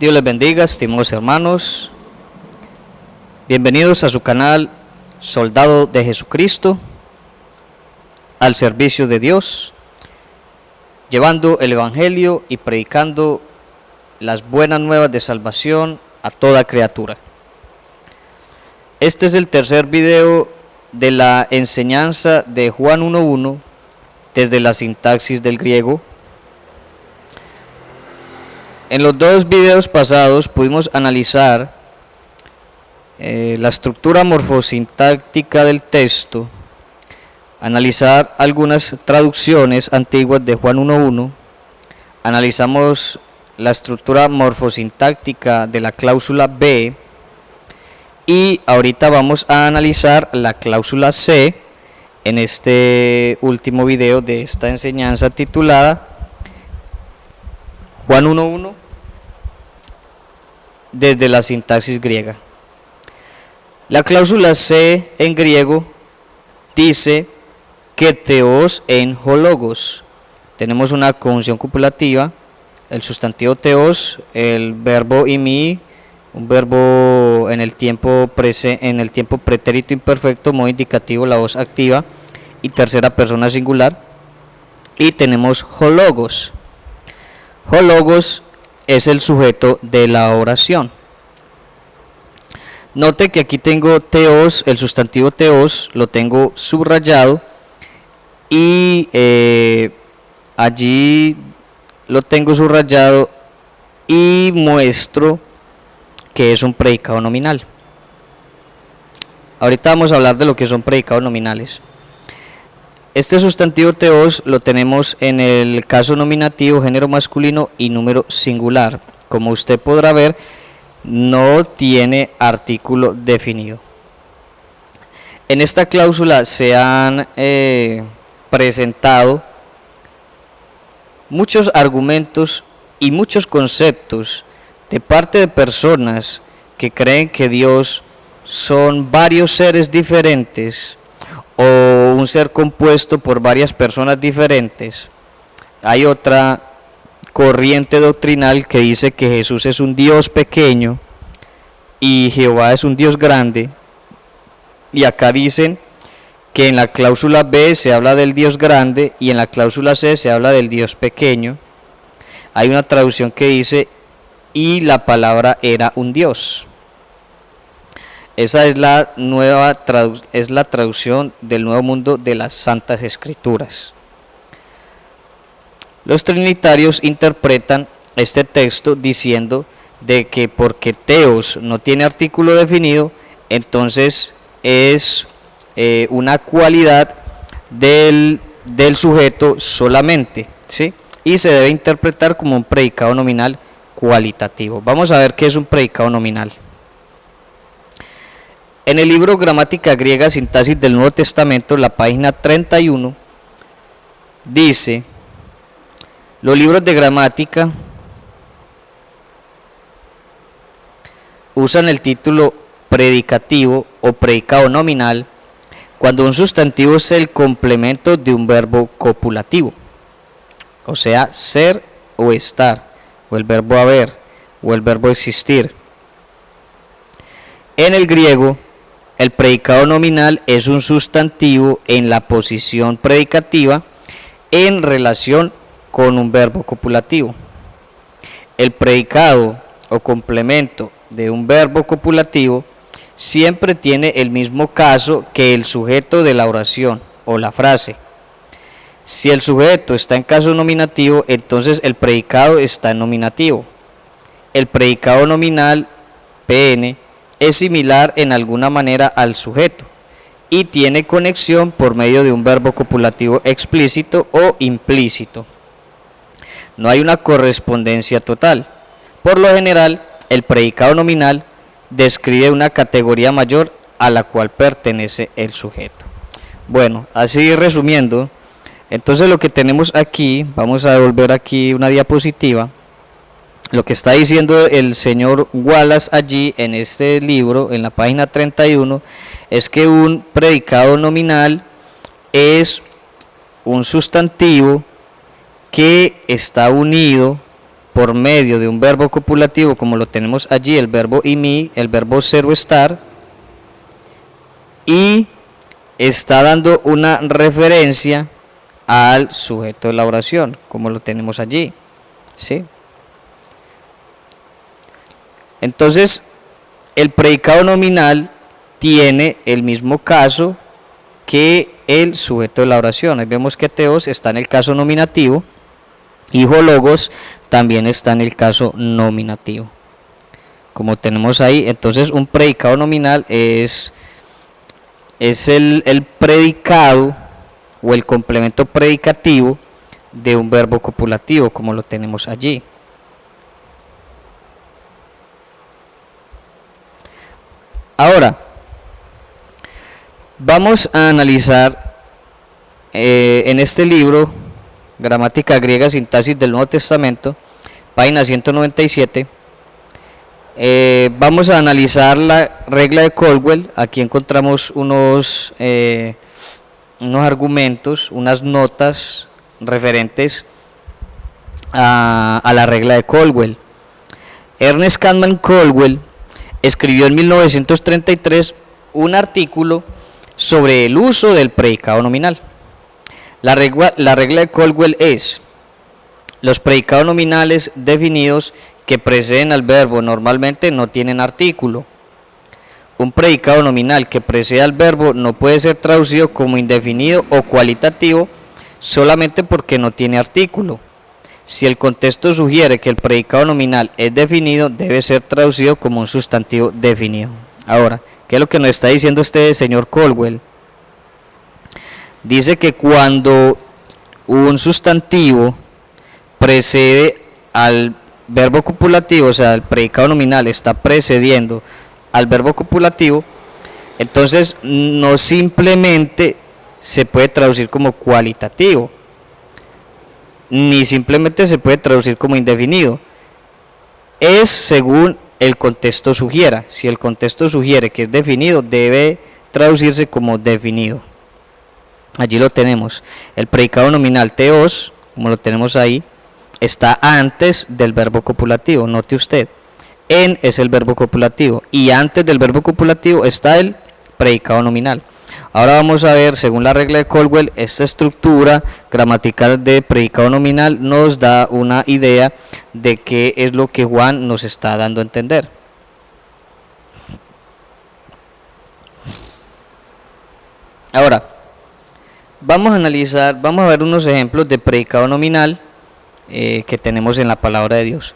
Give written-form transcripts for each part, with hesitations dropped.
Dios les bendiga, estimados hermanos. Bienvenidos a su canal Soldado de Jesucristo, al servicio de Dios, llevando el Evangelio y predicando las buenas nuevas de salvación a toda criatura. Este es el tercer video de la enseñanza de Juan 1.1 desde la sintaxis del griego. En los dos videos pasados pudimos analizar la estructura morfosintáctica del texto, analizar algunas traducciones antiguas de Juan 1.1, analizamos la estructura morfosintáctica de la cláusula B y ahorita vamos a analizar la cláusula C en este último video de esta enseñanza titulada Juan 1.1 desde la sintaxis griega. La cláusula C en griego dice que theos en ho logos. Tenemos una conjunción copulativa, el sustantivo theos, el verbo imi, un verbo en el tiempo pretérito imperfecto, modo indicativo, la voz activa y tercera persona singular. Y tenemos ho logos. Ho logos es el sujeto de la oración. Note que aquí tengo theos, el sustantivo theos lo tengo subrayado y allí lo tengo subrayado y muestro que es un predicado nominal. Ahorita vamos a hablar de lo que son predicados nominales. Este sustantivo theos lo tenemos en el caso nominativo, género masculino y número singular. Como usted podrá ver, no tiene artículo definido. En esta cláusula se han presentado muchos argumentos y muchos conceptos de parte de personas que creen que Dios son varios seres diferentes o un ser compuesto por varias personas diferentes. Hay otra corriente doctrinal que dice que Jesús es un Dios pequeño y Jehová es un Dios grande, y acá dicen que en la cláusula B se habla del Dios grande y en la cláusula C se habla del Dios pequeño. Hay una traducción que dice y la palabra era un Dios. Esa es la traducción del Nuevo Mundo de las Santas Escrituras. Los trinitarios interpretan este texto diciendo de que porque theos no tiene artículo definido, entonces es una cualidad del sujeto solamente, ¿sí? Y se debe interpretar como un predicado nominal cualitativo. Vamos a ver qué es un predicado nominal. En el libro Gramática Griega, Sintaxis del Nuevo Testamento, la página 31, dice: los libros de gramática usan el título predicativo o predicado nominal cuando un sustantivo es el complemento de un verbo copulativo, o sea, ser o estar, o el verbo haber, o el verbo existir. En el griego, el predicado nominal es un sustantivo en la posición predicativa en relación con un verbo copulativo. El predicado o complemento de un verbo copulativo siempre tiene el mismo caso que el sujeto de la oración o la frase. Si el sujeto está en caso nominativo, entonces el predicado está en nominativo. El predicado nominal PN es similar en alguna manera al sujeto y tiene conexión por medio de un verbo copulativo explícito o implícito. No hay una correspondencia total. Por lo general, el predicado nominal describe una categoría mayor a la cual pertenece el sujeto. Bueno, así resumiendo, entonces lo que tenemos aquí, vamos a devolver aquí una diapositiva. Lo que está diciendo el señor Wallace allí en este libro, en la página 31, es que un predicado nominal es un sustantivo que está unido por medio de un verbo copulativo, como lo tenemos allí, el verbo imi, el verbo ser o estar, y está dando una referencia al sujeto de la oración, como lo tenemos allí, ¿sí? Entonces, el predicado nominal tiene el mismo caso que el sujeto de la oración. Ahí vemos que teos está en el caso nominativo y logos también está en el caso nominativo. Como tenemos ahí, entonces un predicado nominal es el predicado o el complemento predicativo de un verbo copulativo, como lo tenemos allí. Ahora, vamos a analizar en este libro, Gramática Griega, Sintaxis del Nuevo Testamento, página 197, vamos a analizar la regla de Caldwell. Aquí encontramos unos argumentos, unas notas referentes a la regla de Caldwell. Ernest Catman Caldwell escribió en 1933 un artículo sobre el uso del predicado nominal. La regla de Caldwell es: los predicados nominales definidos que preceden al verbo normalmente no tienen artículo. Un predicado nominal que precede al verbo no puede ser traducido como indefinido o cualitativo solamente porque no tiene artículo. Si el contexto sugiere que el predicado nominal es definido, debe ser traducido como un sustantivo definido. Ahora, ¿qué es lo que nos está diciendo este señor Caldwell? Dice que cuando un sustantivo precede al verbo copulativo, o sea, el predicado nominal está precediendo al verbo copulativo, entonces no simplemente se puede traducir como cualitativo, ni simplemente se puede traducir como indefinido. Es según el contexto sugiera. Si el contexto sugiere que es definido, debe traducirse como definido. Allí lo tenemos. El predicado nominal teos, como lo tenemos ahí, está antes del verbo copulativo. Note usted, en es el verbo copulativo y antes del verbo copulativo está el predicado nominal. Ahora vamos a ver, según la regla de Caldwell, esta estructura gramatical de predicado nominal nos da una idea de qué es lo que Juan nos está dando a entender. Ahora, vamos a analizar, vamos a ver unos ejemplos de predicado nominal que tenemos en la palabra de Dios.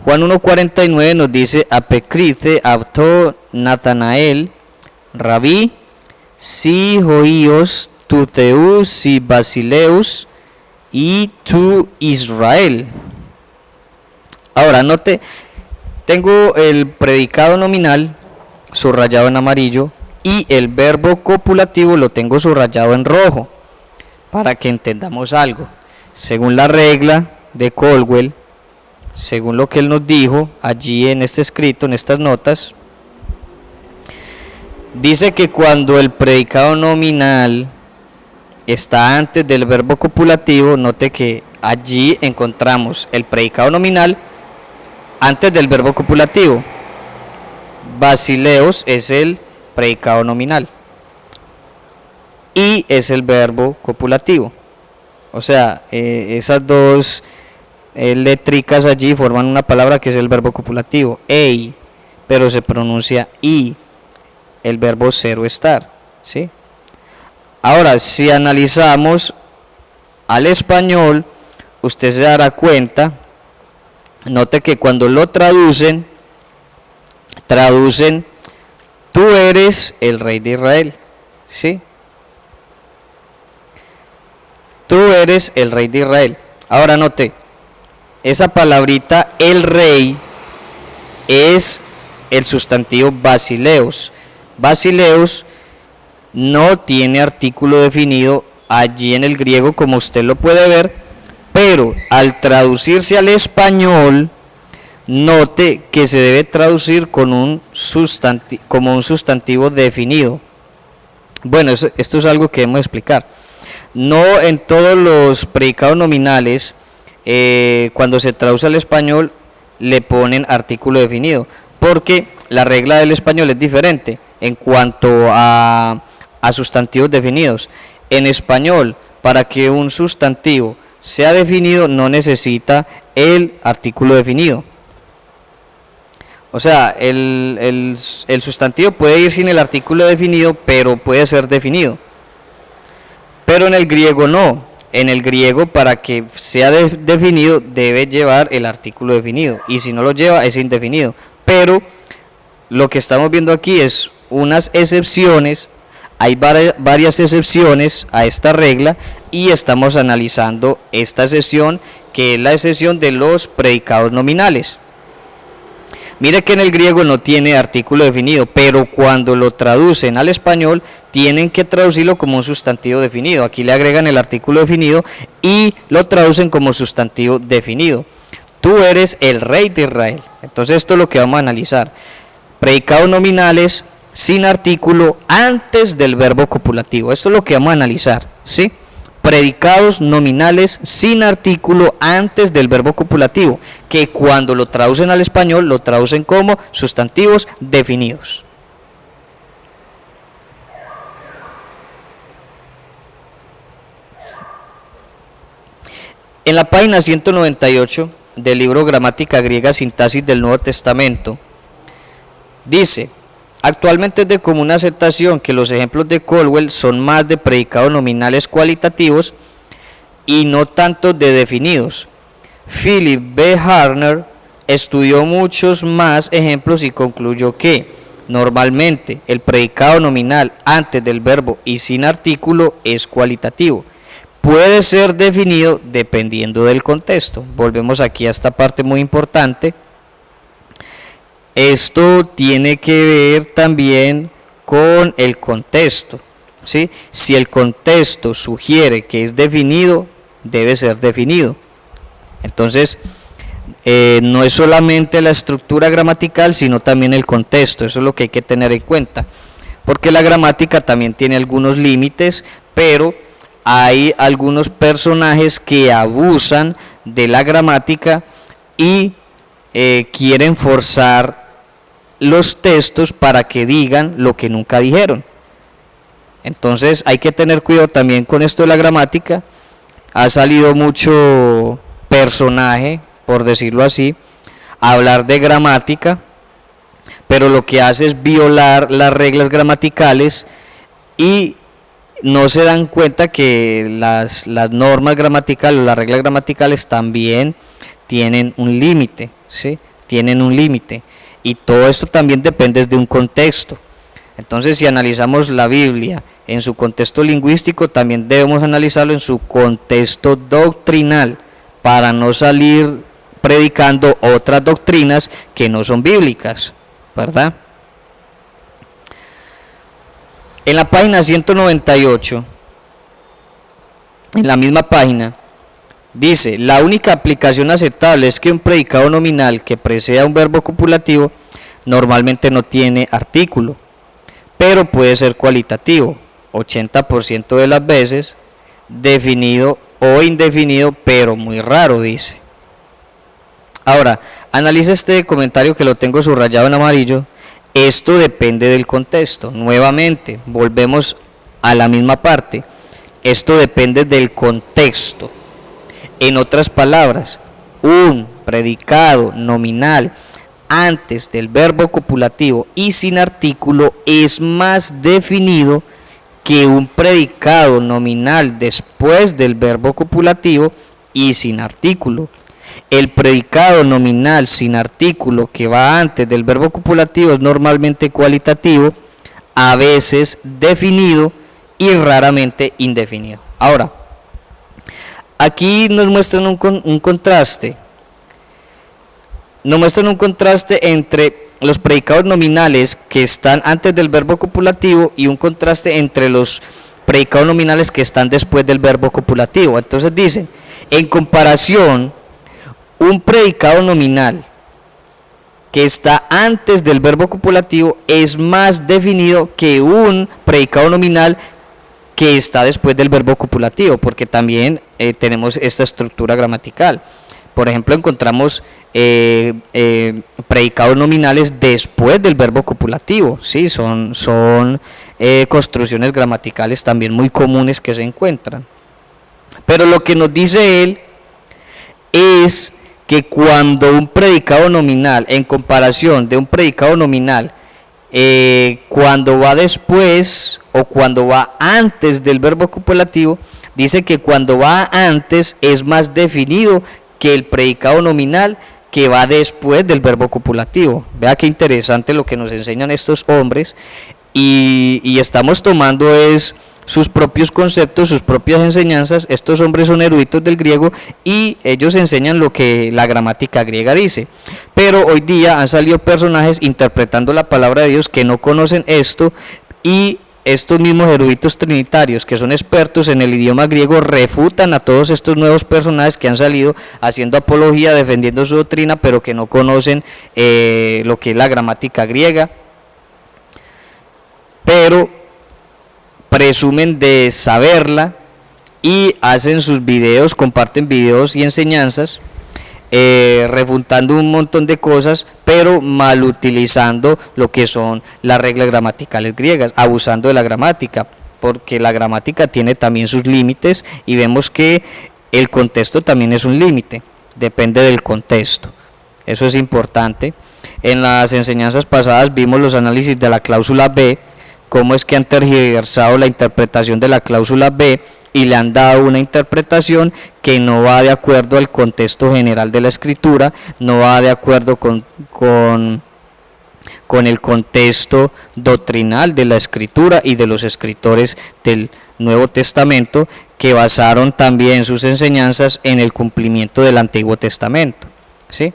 Juan 1:49 nos dice: apecrice auto Natanael, rabí, si joíos tu Teus si Basileus y tu Israel. Ahora note, tengo el predicado nominal subrayado en amarillo y el verbo copulativo lo tengo subrayado en rojo, para que entendamos algo. Según la regla de Caldwell, según lo que él nos dijo allí en este escrito, en estas notas, dice que cuando el predicado nominal está antes del verbo copulativo, note que allí encontramos el predicado nominal antes del verbo copulativo. Basileos es el predicado nominal y es el verbo copulativo. O sea, esas dos letricas allí forman una palabra que es el verbo copulativo, ei, pero se pronuncia i, el verbo ser o estar, ¿sí? Ahora, si analizamos al español, usted se dará cuenta, note que cuando lo traducen, tú eres el rey de Israel, ¿sí? Tú eres el rey de Israel. Ahora note, esa palabrita el rey es el sustantivo basileos. Basileus no tiene artículo definido allí en el griego, como usted lo puede ver, pero al traducirse al español, note que se debe traducir con como un sustantivo definido. Bueno, esto es algo que debemos explicar. No en todos los predicados nominales cuando se traduce al español le ponen artículo definido, porque la regla del español es diferente en cuanto a sustantivos definidos. En español, para que un sustantivo sea definido, no necesita el artículo definido. O sea, el sustantivo puede ir sin el artículo definido, pero puede ser definido. Pero en el griego no. En el griego, para que sea definido, debe llevar el artículo definido. Y si no lo lleva, es indefinido. Pero lo que estamos viendo aquí es unas excepciones. Hay varias excepciones a esta regla y estamos analizando esta excepción, que es la excepción de los predicados nominales. Mire que en el griego no tiene artículo definido, pero cuando lo traducen al español tienen que traducirlo como un sustantivo definido. Aquí le agregan el artículo definido y lo traducen como sustantivo definido. Tú eres el rey de Israel. Entonces esto es lo que vamos a analizar. Predicados nominales sin artículo antes del verbo copulativo. Esto es lo que vamos a analizar, ¿sí? Predicados nominales sin artículo antes del verbo copulativo, que cuando lo traducen al español lo traducen como sustantivos definidos. En la página 198 del libro Gramática Griega, Sintaxis del Nuevo Testamento, dice: actualmente es de común aceptación que los ejemplos de Colwell son más de predicados nominales cualitativos y no tanto de definidos. Philip B. Harner estudió muchos más ejemplos y concluyó que normalmente el predicado nominal antes del verbo y sin artículo es cualitativo. Puede ser definido dependiendo del contexto. Volvemos aquí a esta parte muy importante. Esto tiene que ver también con el contexto, ¿sí? Si el contexto sugiere que es definido, debe ser definido. Entonces, no es solamente la estructura gramatical, sino también el contexto. Eso es lo que hay que tener en cuenta, porque la gramática también tiene algunos límites, pero hay algunos personajes que abusan de la gramática y quieren forzar los textos para que digan lo que nunca dijeron. Entonces hay que tener cuidado también con esto de la gramática. Ha salido mucho personaje, por decirlo así, a hablar de gramática, pero lo que hace es violar las reglas gramaticales y no se dan cuenta que las normas gramaticales o las reglas gramaticales también tienen un límite, ¿sí? Tienen un límite. Y todo esto también depende de un contexto. Entonces, si analizamos la Biblia en su contexto lingüístico, también debemos analizarlo en su contexto doctrinal, para no salir predicando otras doctrinas que no son bíblicas, ¿verdad? En la página 198, en la misma página, dice: la única aplicación aceptable es que un predicado nominal que preceda un verbo copulativo normalmente no tiene artículo, pero puede ser cualitativo, 80% de las veces, definido o indefinido, pero muy raro, dice. Ahora, analiza este comentario que lo tengo subrayado en amarillo. Esto depende del contexto. Nuevamente, volvemos a la misma parte. Esto depende del contexto. En otras palabras, un predicado nominal antes del verbo copulativo y sin artículo es más definido que un predicado nominal después del verbo copulativo y sin artículo. El predicado nominal sin artículo que va antes del verbo copulativo es normalmente cualitativo, a veces definido y raramente indefinido. Ahora, aquí nos muestran un contraste. Nos muestran un contraste entre los predicados nominales que están antes del verbo copulativo y un contraste entre los predicados nominales que están después del verbo copulativo. Entonces dicen, en comparación, un predicado nominal que está antes del verbo copulativo es más definido que un predicado nominal que está después del verbo copulativo, porque también tenemos esta estructura gramatical. Por ejemplo, encontramos predicados nominales después del verbo copulativo, ¿sí? Son construcciones gramaticales también muy comunes que se encuentran. Pero lo que nos dice él es que cuando un predicado nominal, en comparación de un predicado nominal, cuando va después o cuando va antes del verbo copulativo, dice que cuando va antes es más definido que el predicado nominal que va después del verbo copulativo. Vea qué interesante lo que nos enseñan estos hombres, y estamos tomando es sus propios conceptos, sus propias enseñanzas. Estos hombres son eruditos del griego y ellos enseñan lo que la gramática griega dice. Pero hoy día han salido personajes interpretando la palabra de Dios que no conocen esto, y estos mismos eruditos trinitarios que son expertos en el idioma griego refutan a todos estos nuevos personajes que han salido haciendo apología, defendiendo su doctrina, pero que no conocen lo que es la gramática griega, pero presumen de saberla y hacen sus videos, comparten videos y enseñanzas refutando un montón de cosas, pero mal utilizando lo que son las reglas gramaticales griegas, abusando de la gramática, porque la gramática tiene también sus límites, y vemos que el contexto también es un límite, depende del contexto. Eso es importante. En las enseñanzas pasadas vimos los análisis de la cláusula B, cómo es que han tergiversado la interpretación de la cláusula B y le han dado una interpretación que no va de acuerdo al contexto general de la escritura, no va de acuerdo con el contexto doctrinal de la escritura y de los escritores del Nuevo Testamento, que basaron también sus enseñanzas en el cumplimiento del Antiguo Testamento, ¿sí?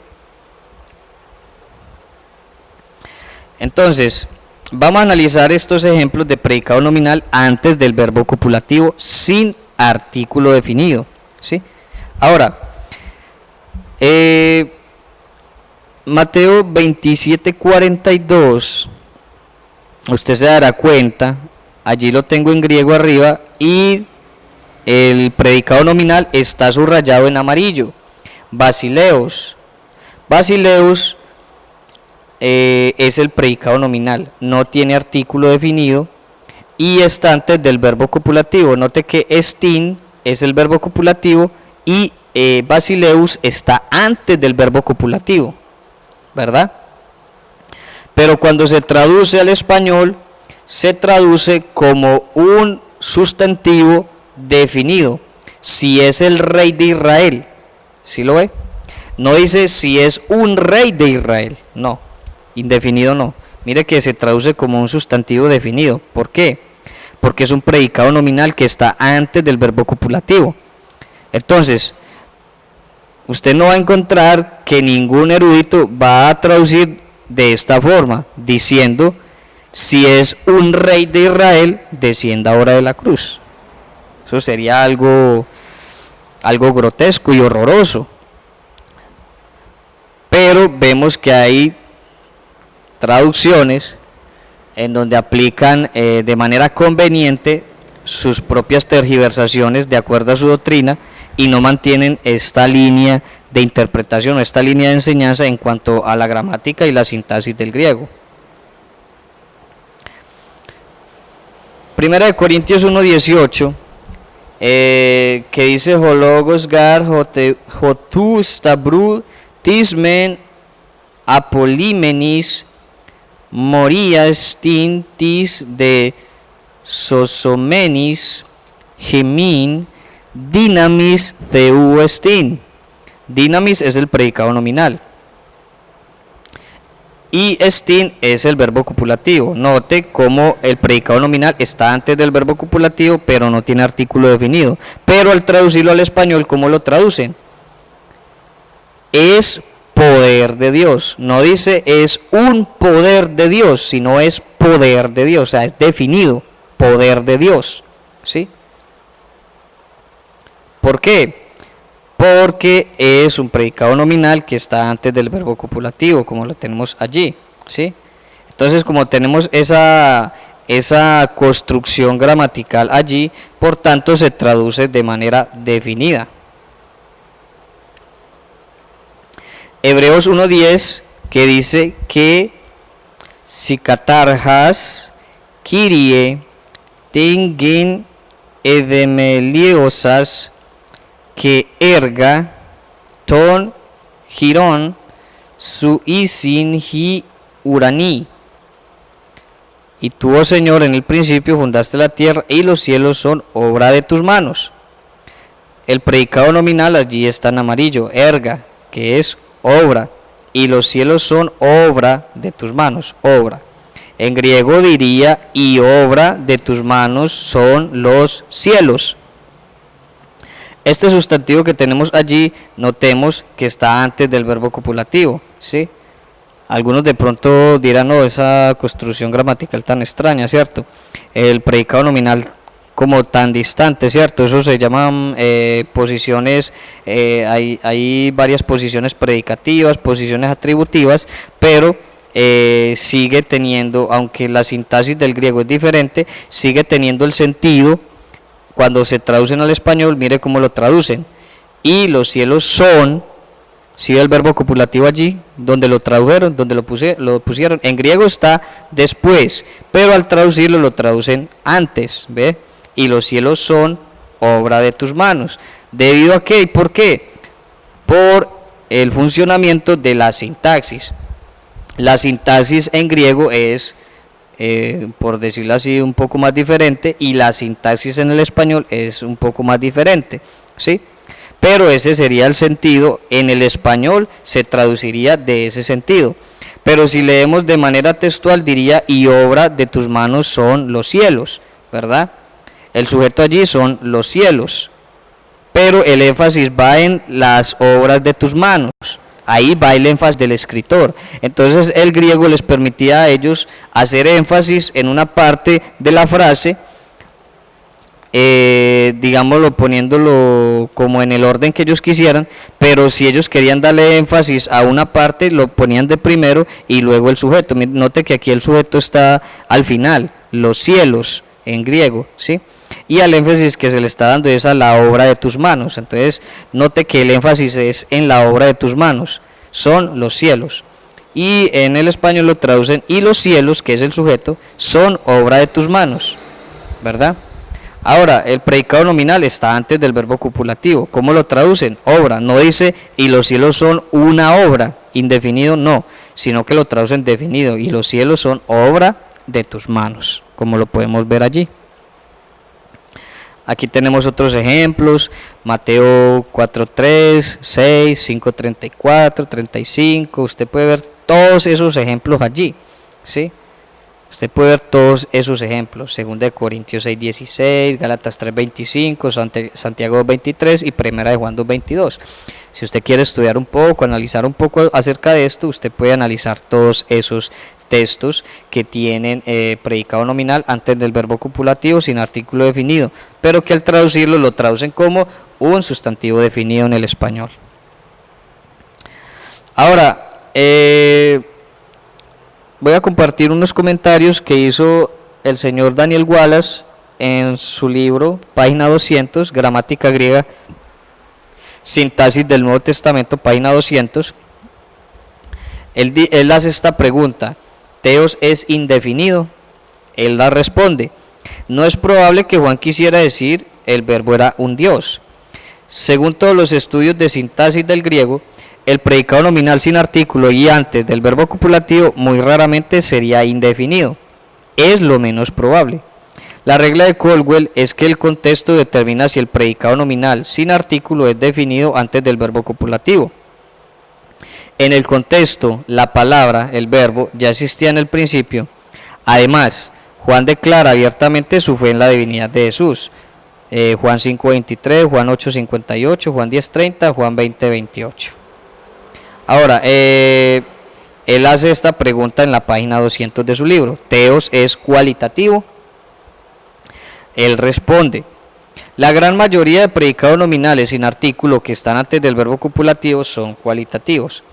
Entonces, vamos a analizar estos ejemplos de predicado nominal antes del verbo copulativo sin artículo definido, ¿sí? Ahora, Mateo 27:42, usted se dará cuenta, allí lo tengo en griego arriba, y el predicado nominal está subrayado en amarillo, basileos. Basileus es el predicado nominal, no tiene artículo definido y está antes del verbo copulativo. Note que estin es el verbo copulativo y basileus está antes del verbo copulativo, ¿verdad? Pero cuando se traduce al español, se traduce como un sustantivo definido. Si es el rey de Israel, ¿sí lo ve? No dice si es un rey de Israel, no. Indefinido no. Mire que se traduce como un sustantivo definido. ¿Por qué? Porque es un predicado nominal que está antes del verbo copulativo. Entonces, usted no va a encontrar que ningún erudito va a traducir de esta forma, diciendo: si es un rey de Israel, descienda ahora de la cruz. Eso sería algo grotesco y horroroso. Pero vemos que hay traducciones en donde aplican de manera conveniente sus propias tergiversaciones de acuerdo a su doctrina y no mantienen esta línea de interpretación o esta línea de enseñanza en cuanto a la gramática y la sintaxis del griego. Primera de Corintios 1:18, que dice: Hologos gar hotus stabru tismen apolimenis morías tintis de sosomenis gemin dinamis theu estin. Dinamis es el predicado nominal y estin es el verbo copulativo. Note cómo el predicado nominal está antes del verbo copulativo, pero no tiene artículo definido. Pero al traducirlo al español, ¿cómo lo traducen? Es poder de Dios. No dice es un poder de Dios, sino es poder de Dios. O sea, es definido, poder de Dios, ¿sí? ¿Por qué? Porque es un predicado nominal que está antes del verbo copulativo, como lo tenemos allí, ¿sí? Entonces, como tenemos esa esa construcción gramatical allí, por tanto se traduce de manera definida. Hebreos 1:10, que dice que Sikatarjas Kirie Tingin Edemeliosas que erga ton girón su isin hi urani. Y tú, oh Señor, en el principio fundaste la tierra y los cielos son obra de tus manos. El predicado nominal allí está en amarillo, erga, que es obra, y los cielos son obra de tus manos, obra. En griego diría, y obra de tus manos son los cielos. Este sustantivo que tenemos allí, notemos que está antes del verbo copulativo, ¿sí? Algunos de pronto dirán, no, esa construcción gramatical tan extraña, ¿cierto? El predicado nominal como tan distante, ¿cierto? Eso se llaman posiciones, hay varias posiciones predicativas, posiciones atributivas, pero sigue teniendo, aunque la sintaxis del griego es diferente, sigue teniendo el sentido. Cuando se traducen al español, mire cómo lo traducen. Y los cielos son, ¿sí ve el verbo copulativo allí? Donde lo tradujeron, donde lo pusieron. En griego está después, pero al traducirlo lo traducen antes, ¿ve? Y los cielos son obra de tus manos. ¿Debido a qué y por qué? Por el funcionamiento de la sintaxis. La sintaxis en griego es, por decirlo así, un poco más diferente, y la sintaxis en el español es un poco más diferente, ¿sí? Pero ese sería el sentido. En el español se traduciría de ese sentido, pero si leemos de manera textual diría, y obra de tus manos son los cielos, ¿verdad? El sujeto allí son los cielos, pero el énfasis va en las obras de tus manos. Ahí va el énfasis del escritor. Entonces el griego les permitía a ellos hacer énfasis en una parte de la frase, digámoslo, poniéndolo como en el orden que ellos quisieran, pero si ellos querían darle énfasis a una parte, lo ponían de primero y luego el sujeto. Note que aquí el sujeto está al final, los cielos en griego, ¿sí? Y al énfasis que se le está dando es a la obra de tus manos. Entonces note que el énfasis es en la obra de tus manos, son los cielos. Y en el español lo traducen, y los cielos, que es el sujeto, son obra de tus manos, ¿verdad? Ahora, el predicado nominal está antes del verbo copulativo. ¿Cómo lo traducen? Obra. No dice, y los cielos son una obra, indefinido no, sino que lo traducen definido, y los cielos son obra de tus manos, como lo podemos ver allí. Aquí tenemos otros ejemplos, Mateo 4:3, 6, 5:34, 35, usted puede ver todos esos ejemplos allí, ¿sí? Usted puede ver todos esos ejemplos, 2 Corintios 6:16, Gálatas 3:25, Santiago 2:23 y 1 de Juan 2:22. Si usted quiere estudiar un poco, analizar un poco acerca de esto, usted puede analizar todos esos textos que tienen predicado nominal antes del verbo copulativo sin artículo definido, pero que al traducirlo lo traducen como un sustantivo definido en el español. Ahora, voy a compartir unos comentarios que hizo el señor Daniel Wallace en su libro, página 200, Gramática Griega, Sintaxis del Nuevo Testamento, página 200. Él hace esta pregunta: ¿Teos es indefinido? Él la responde: no es probable que Juan quisiera decir el verbo era un Dios. Según todos los estudios de sintaxis del griego, el predicado nominal sin artículo y antes del verbo copulativo muy raramente sería indefinido. Es lo menos probable. La regla de Caldwell es que el contexto determina si el predicado nominal sin artículo es definido antes del verbo copulativo. En el contexto, la palabra, el verbo, ya existía en el principio. Además, Juan declara abiertamente su fe en la divinidad de Jesús. Juan 5:23, Juan 8:58, Juan 10:30, Juan 20:28. Ahora, él hace esta pregunta en la página 200 de su libro: ¿Teos es cualitativo? Él responde: la gran mayoría de predicados nominales sin artículo que están antes del verbo copulativo son cualitativos.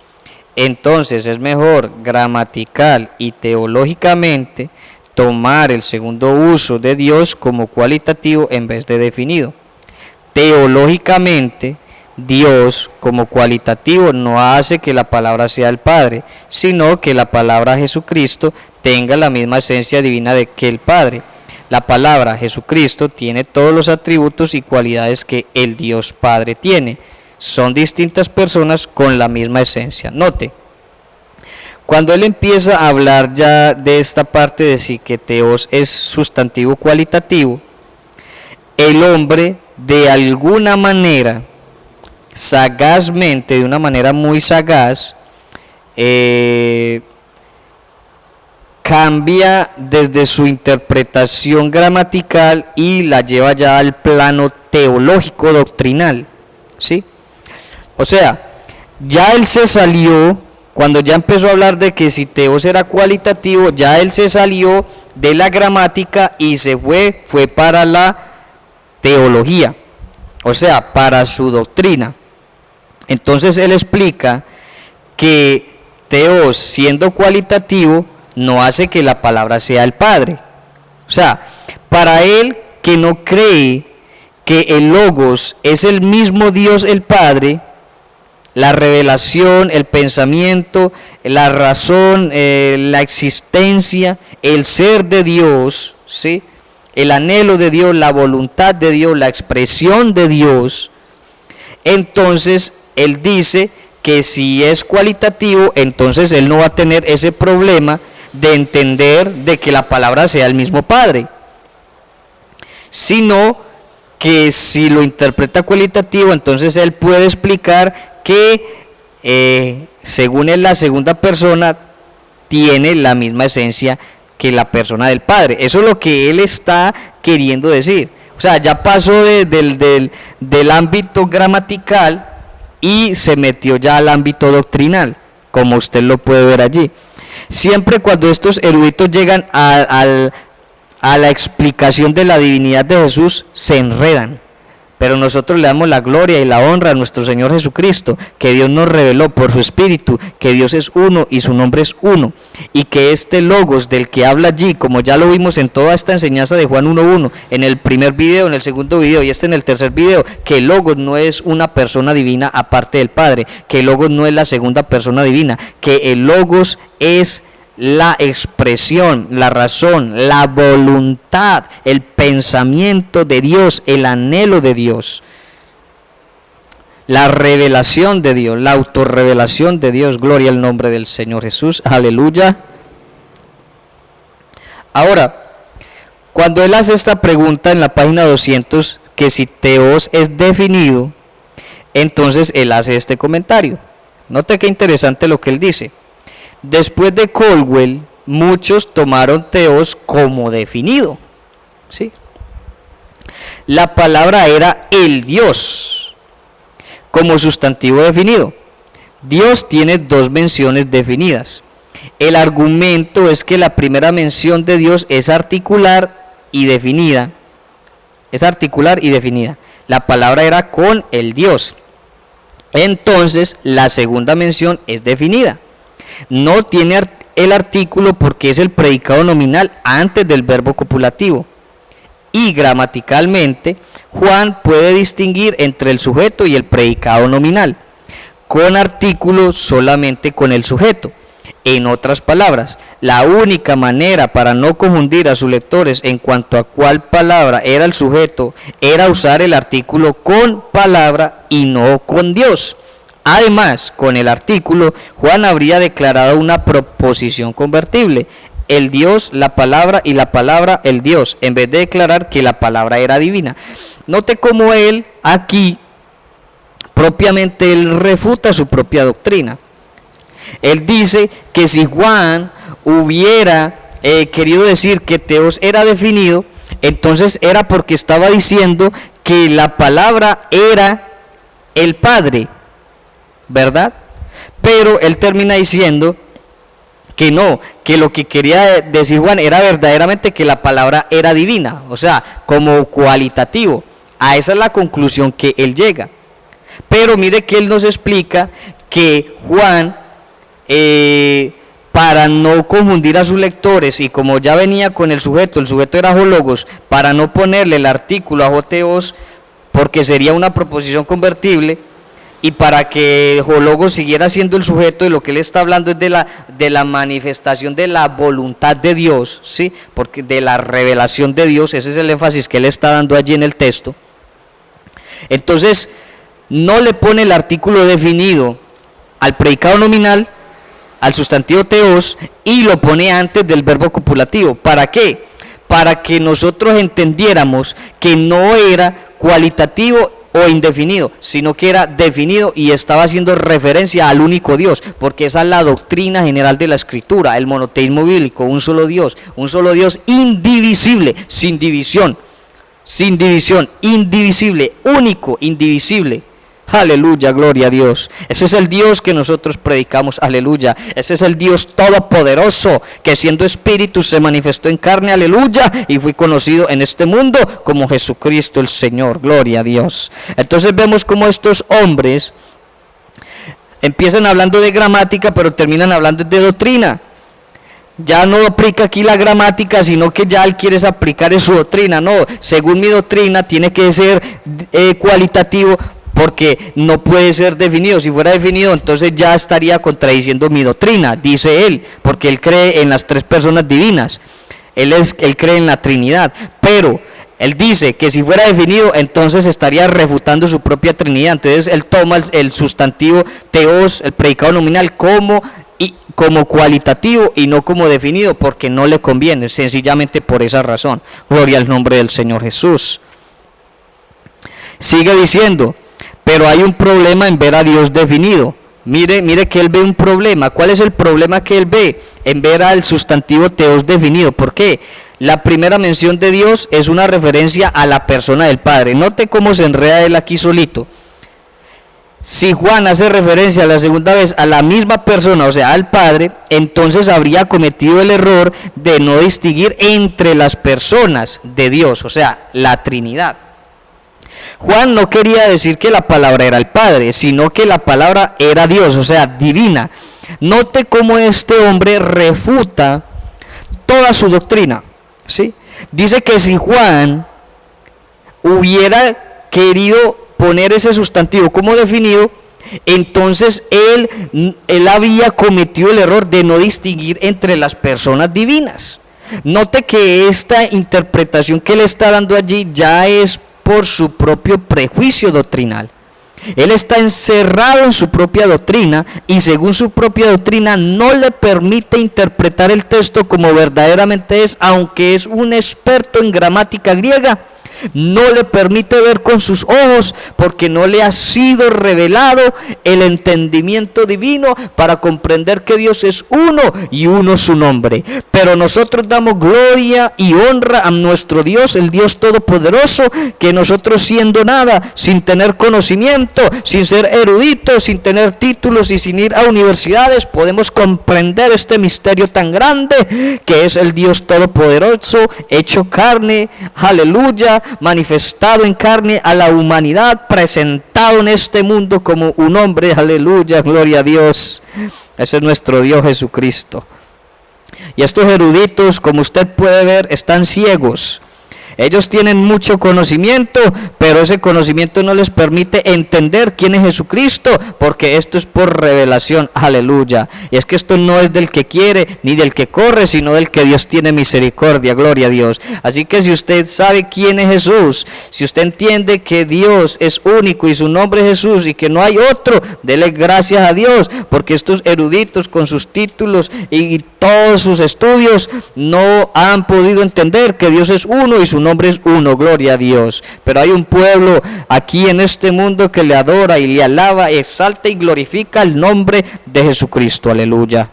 Entonces es mejor gramatical y teológicamente tomar el segundo uso de Dios como cualitativo en vez de definido. Teológicamente, Dios como cualitativo no hace que la palabra sea el Padre, sino que la palabra Jesucristo tenga la misma esencia divina que el Padre. La palabra Jesucristo tiene todos los atributos y cualidades que el Dios Padre tiene. Son distintas personas con la misma esencia. Note, cuando él empieza a hablar ya de esta parte de sí, que Teos es sustantivo cualitativo, el hombre de alguna manera, sagazmente, de una manera muy sagaz, cambia desde su interpretación gramatical y la lleva ya al plano teológico doctrinal, ¿sí? O sea, ya él se salió, cuando ya empezó a hablar de que si Teos era cualitativo, ya él se salió de la gramática y se fue para la teología, o sea, para su doctrina. Entonces él explica que Teos, siendo cualitativo, no hace que la palabra sea el Padre. O sea, para él que no cree que el Logos es el mismo Dios el Padre, la revelación, el pensamiento, la razón, la existencia, el ser de Dios, ¿sí? El anhelo de Dios, la voluntad de Dios, la expresión de Dios, entonces él dice que si es cualitativo, entonces él no va a tener ese problema de entender de que la palabra sea el mismo Padre, sino que si lo interpreta cualitativo, entonces él puede explicar que según él la segunda persona tiene la misma esencia que la persona del Padre. Eso es lo que él está queriendo decir. O sea, ya pasó del ámbito gramatical y se metió ya al ámbito doctrinal, como usted lo puede ver allí. Siempre cuando estos eruditos llegan a la explicación de la divinidad de Jesús, se enredan. Pero nosotros le damos la gloria y la honra a nuestro Señor Jesucristo, que Dios nos reveló por su Espíritu, que Dios es uno y su nombre es uno, y que este Logos del que habla allí, como ya lo vimos en toda esta enseñanza de Juan 1.1, en el primer video, en el segundo video y en el tercer video, que el Logos no es una persona divina aparte del Padre, que el Logos no es la segunda persona divina, que el Logos es la expresión, la razón, la voluntad, el pensamiento de Dios, el anhelo de Dios, la revelación de Dios, la autorrevelación de Dios. Gloria al nombre del Señor Jesús, aleluya. Ahora, cuando él hace esta pregunta en la página 200, que si Teos es definido, entonces él hace este comentario. Note qué interesante lo que él dice. Después de Caldwell, muchos tomaron Teos como definido, ¿sí? La palabra era el Dios, como sustantivo definido. Dios tiene dos menciones definidas. El argumento es que la primera mención de Dios es articular y definida. Es articular y definida. La palabra era con el Dios. Entonces, la segunda mención es definida. No tiene el artículo porque es el predicado nominal antes del verbo copulativo. Y gramaticalmente, Juan puede distinguir entre el sujeto y el predicado nominal, con artículo solamente con el sujeto. En otras palabras, la única manera para no confundir a sus lectores en cuanto a cuál palabra era el sujeto era usar el artículo con palabra y no con Dios. Además, con el artículo, Juan habría declarado una proposición convertible: el Dios, la palabra, y la palabra, el Dios, en vez de declarar que la palabra era divina. Note cómo él aquí, propiamente, él refuta su propia doctrina. Él dice que si Juan hubiera querido decir que Teos era definido, entonces era porque estaba diciendo que la palabra era el Padre, ¿verdad? Pero él termina diciendo que no, que lo que quería decir Juan era verdaderamente que la palabra era divina, o sea, como cualitativo. A esa es la conclusión que él llega. Pero mire que él nos explica que Juan para no confundir a sus lectores, y como ya venía con el sujeto era hologos, para no ponerle el artículo ajoteos, porque sería una proposición convertible, y para que hologos siguiera siendo el sujeto, de lo que él está hablando es de la manifestación de la voluntad de Dios, ¿sí? Porque de la revelación de Dios, ese es el énfasis que él está dando allí en el texto. Entonces, no le pone el artículo definido al predicado nominal, al sustantivo teos, y lo pone antes del verbo copulativo. ¿Para qué? Para que nosotros entendiéramos que no era cualitativo o indefinido, sino que era definido y estaba haciendo referencia al único Dios, porque esa es la doctrina general de la Escritura, el monoteísmo bíblico, un solo Dios indivisible, sin división, indivisible, único, indivisible. Aleluya, gloria a Dios. Ese es el Dios que nosotros predicamos, aleluya. Ese es el Dios todopoderoso, que siendo espíritu se manifestó en carne, aleluya, y fue conocido en este mundo como Jesucristo el Señor, gloria a Dios. Entonces vemos cómo estos hombres empiezan hablando de gramática, pero terminan hablando de doctrina. Ya no aplica aquí la gramática, sino que ya él quiere aplicar en su doctrina. No, según mi doctrina tiene que ser cualitativo, porque no puede ser definido. Si fuera definido, entonces ya estaría contradiciendo mi doctrina, dice él, porque él cree en las tres personas divinas, él cree en la Trinidad, pero él dice que si fuera definido, entonces estaría refutando su propia Trinidad. Entonces él toma el sustantivo teos, el predicado nominal, como cualitativo y no como definido, porque no le conviene, sencillamente por esa razón. Gloria al nombre del Señor Jesús. Sigue diciendo: pero hay un problema en ver a Dios definido. Mire que él ve un problema. ¿Cuál es el problema que él ve en ver al sustantivo teos definido? ¿Por qué? La primera mención de Dios es una referencia a la persona del Padre. Note cómo se enreda él aquí solito. Si Juan hace referencia la segunda vez a la misma persona, o sea, al Padre, entonces habría cometido el error de no distinguir entre las personas de Dios, o sea, la Trinidad. Juan no quería decir que la palabra era el Padre, sino que la palabra era Dios, o sea, divina. Note cómo este hombre refuta toda su doctrina, ¿sí? Dice que si Juan hubiera querido poner ese sustantivo como definido, entonces él había cometido el error de no distinguir entre las personas divinas. Note que esta interpretación que él está dando allí ya es por su propio prejuicio doctrinal. Él está encerrado en su propia doctrina, y según su propia doctrina no le permite interpretar el texto como verdaderamente es, aunque es un experto en gramática griega. No le permite ver con sus ojos, porque no le ha sido revelado el entendimiento divino para comprender que Dios es uno y uno su nombre. Pero nosotros damos gloria y honra a nuestro Dios, el Dios todopoderoso, que nosotros siendo nada, sin tener conocimiento, sin ser eruditos, sin tener títulos y sin ir a universidades, podemos comprender este misterio tan grande que es el Dios todopoderoso hecho carne, aleluya, manifestado en carne a la humanidad, presentado en este mundo como un hombre, aleluya, gloria a Dios. Ese es nuestro Dios Jesucristo. Y estos eruditos, como usted puede ver, están ciegos. Ellos tienen mucho conocimiento, pero ese conocimiento no les permite entender quién es Jesucristo, porque esto es por revelación, aleluya. Y es que esto no es del que quiere ni del que corre, sino del que Dios tiene misericordia, gloria a Dios. Así que si usted sabe quién es Jesús, si usted entiende que Dios es único y su nombre es Jesús y que no hay otro, dele gracias a Dios, porque estos eruditos con sus títulos y todos sus estudios no han podido entender que Dios es uno y su nombre es uno, gloria a Dios. Pero hay un pueblo aquí en este mundo que le adora y le alaba, exalta y glorifica el nombre de Jesucristo, aleluya.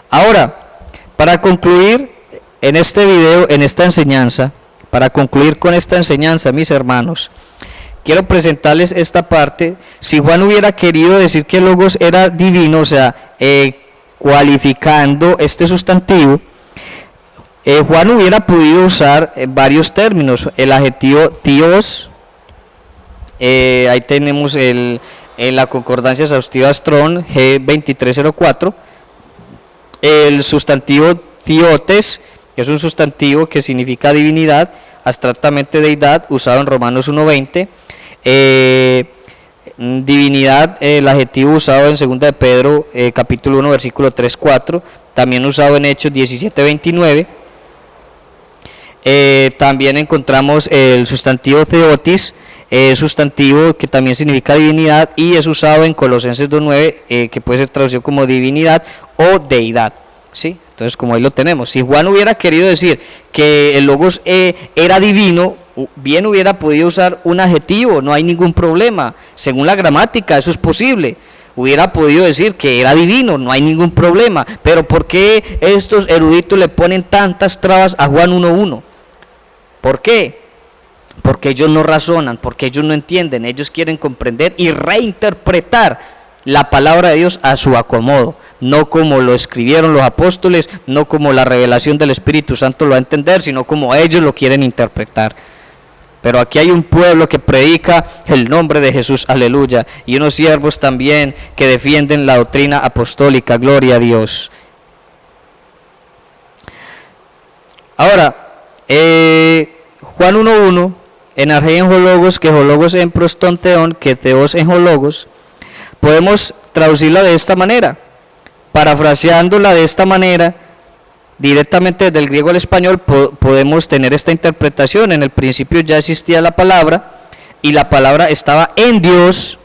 Ahora, para concluir en este video, en esta enseñanza, para concluir con esta enseñanza, mis hermanos, quiero presentarles esta parte. Si Juan hubiera querido decir que el Logos era divino, o sea, cualificando este sustantivo, Juan hubiera podido usar varios términos: el adjetivo Dios, ahí tenemos el en la concordancia exhaustiva Strong G2304, el sustantivo theotes, que es un sustantivo que significa divinidad, abstractamente deidad, usado en Romanos 1:20. Divinidad, el adjetivo usado en 2 de Pedro capítulo 1 versículo 3-4, también usado en Hechos 17:29. También encontramos el sustantivo theotis, sustantivo que también significa divinidad, y es usado en Colosenses 2:9, que puede ser traducido como divinidad o deidad, ¿sí? Entonces, como ahí lo tenemos, si Juan hubiera querido decir que el Logos era divino, bien hubiera podido usar un adjetivo, no hay ningún problema. Según la gramática, eso es posible. Hubiera podido decir que era divino, no hay ningún problema. Pero ¿por qué estos eruditos le ponen tantas trabas a Juan 1:1? ¿Por qué? Porque ellos no razonan, porque ellos no entienden, ellos quieren comprender y reinterpretar la palabra de Dios a su acomodo, no como lo escribieron los apóstoles, no como la revelación del Espíritu Santo lo va a entender, sino como ellos lo quieren interpretar. Pero aquí hay un pueblo que predica el nombre de Jesús, aleluya, y unos siervos también que defienden la doctrina apostólica, gloria a Dios. Ahora, Juan 1:1, en argei en hologos, que hologos en proston theon, que theos en hologos, podemos traducirla de esta manera, parafraseándola de esta manera, directamente desde el griego al español podemos tener esta interpretación. En el principio ya existía la palabra, y la palabra estaba en Dios,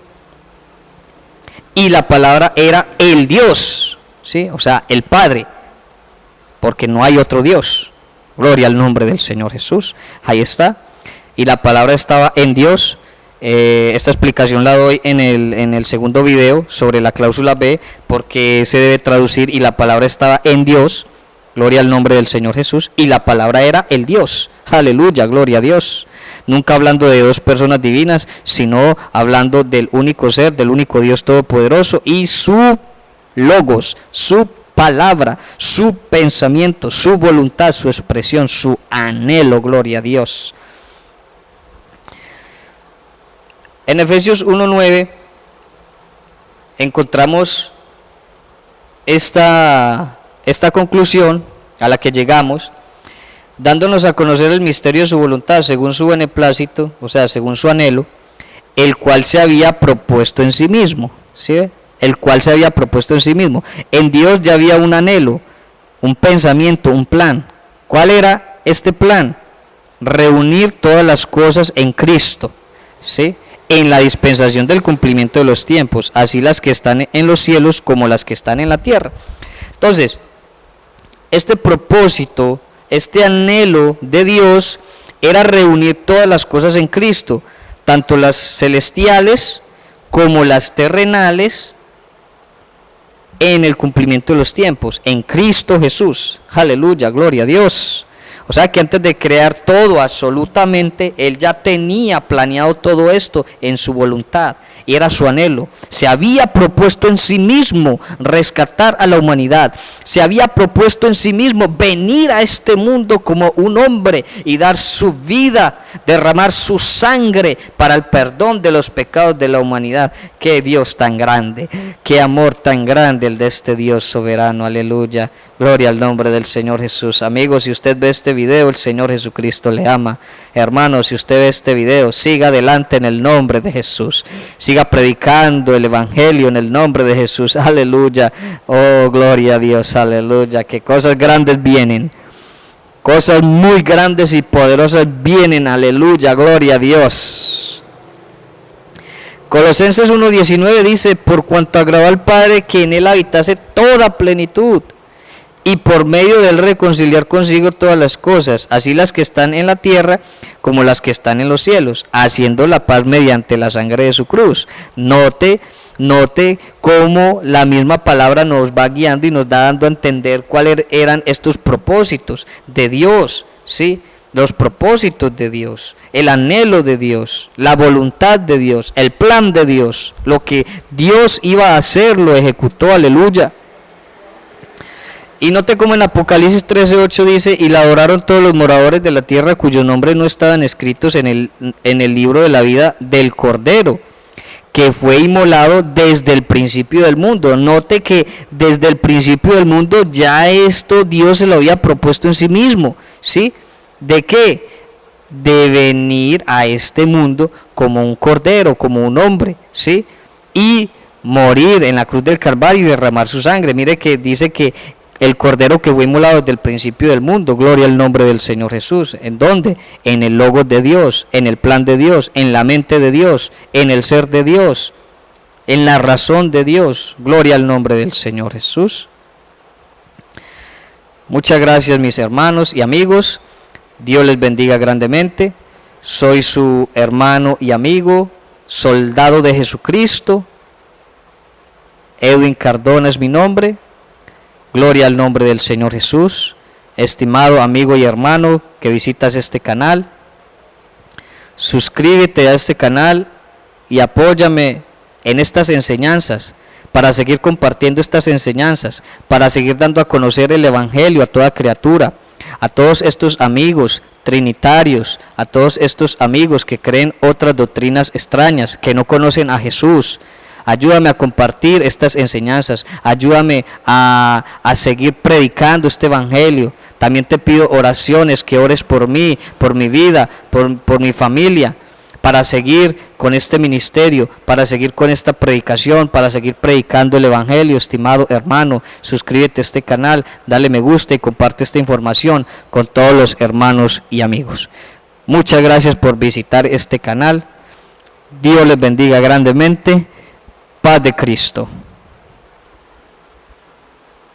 y la palabra era el Dios, ¿sí? O sea, el Padre, porque no hay otro Dios. Gloria al nombre del Señor Jesús. Ahí está. Y la palabra estaba en Dios. Esta explicación la doy en el segundo video sobre la cláusula B, porque se debe traducir y la palabra estaba en Dios. Gloria al nombre del Señor Jesús. Y la palabra era el Dios. Aleluya, gloria a Dios. Nunca hablando de dos personas divinas, sino hablando del único ser, del único Dios todopoderoso y su logos, su palabra, su pensamiento, su voluntad, su expresión, su anhelo, gloria a Dios. En Efesios 1:9 encontramos esta conclusión a la que llegamos, dándonos a conocer el misterio de su voluntad, según su beneplácito, o sea, según su anhelo, el cual se había propuesto en sí mismo, ¿sí? El cual se había propuesto en sí mismo. En Dios ya había un anhelo, un pensamiento, un plan. ¿Cuál era este plan? Reunir todas las cosas en Cristo, ¿sí? En la dispensación del cumplimiento de los tiempos, así las que están en los cielos como las que están en la tierra. Entonces, este propósito, este anhelo de Dios era reunir todas las cosas en Cristo, tanto las celestiales como las terrenales, en el cumplimiento de los tiempos, en Cristo Jesús. Aleluya, gloria a Dios. O sea que antes de crear todo, absolutamente, Él ya tenía planeado todo esto en su voluntad, y era su anhelo. Se había propuesto en sí mismo rescatar a la humanidad, se había propuesto en sí mismo venir a este mundo como un hombre y dar su vida, derramar su sangre para el perdón de los pecados de la humanidad. Qué Dios tan grande, qué amor tan grande el de este Dios soberano, aleluya. Gloria al nombre del Señor Jesús. Amigos, si usted ve este video, el Señor Jesucristo le ama. Hermanos, si usted ve este video, siga adelante en el nombre de Jesús. Siga predicando el Evangelio en el nombre de Jesús. Aleluya. Oh, gloria a Dios. Aleluya. Que cosas grandes vienen. Cosas muy grandes y poderosas vienen. Aleluya. Gloria a Dios. Colosenses 1:19 dice: por cuanto agradó al Padre que en él habitase toda plenitud, y por medio de él reconciliar consigo todas las cosas, así las que están en la tierra como las que están en los cielos, haciendo la paz mediante la sangre de su cruz. Note cómo la misma palabra nos va guiando y nos da dando a entender cuáles eran estos propósitos de Dios, ¿sí? Los propósitos de Dios, el anhelo de Dios, la voluntad de Dios, el plan de Dios, lo que Dios iba a hacer, lo ejecutó, aleluya. Y note como en Apocalipsis 13:8 dice: y la adoraron todos los moradores de la tierra cuyos nombres no estaban escritos en el libro de la vida del Cordero, que fue inmolado desde el principio del mundo. Note que desde el principio del mundo ya esto Dios se lo había propuesto en sí mismo, ¿sí? ¿De qué? De venir a este mundo como un cordero, como un hombre, ¿sí? Y morir en la cruz del Calvario y derramar su sangre. Mire que dice que el cordero que fue inmolado desde el principio del mundo, gloria al nombre del Señor Jesús. ¿En dónde? En el logos de Dios, en el plan de Dios, en la mente de Dios, en el ser de Dios, en la razón de Dios. Gloria al nombre del Señor Jesús. Muchas gracias, mis hermanos y amigos. Dios les bendiga grandemente. Soy su hermano y amigo, soldado de Jesucristo. Edwin Cardona es mi nombre. Gloria al nombre del Señor Jesús. Estimado amigo y hermano que visitas este canal, suscríbete a este canal y apóyame en estas enseñanzas, para seguir compartiendo estas enseñanzas, para seguir dando a conocer el Evangelio a toda criatura, a todos estos amigos trinitarios, a todos estos amigos que creen otras doctrinas extrañas, que no conocen a Jesús. Ayúdame a compartir estas enseñanzas, ayúdame a seguir predicando este evangelio. También te pido oraciones, que ores por mí, por mi vida, por mi familia, para seguir con este ministerio, para seguir con esta predicación, para seguir predicando el evangelio. Estimado hermano, suscríbete a este canal, dale me gusta y comparte esta información con todos los hermanos y amigos. Muchas gracias por visitar este canal. Dios les bendiga grandemente. Paz de Cristo.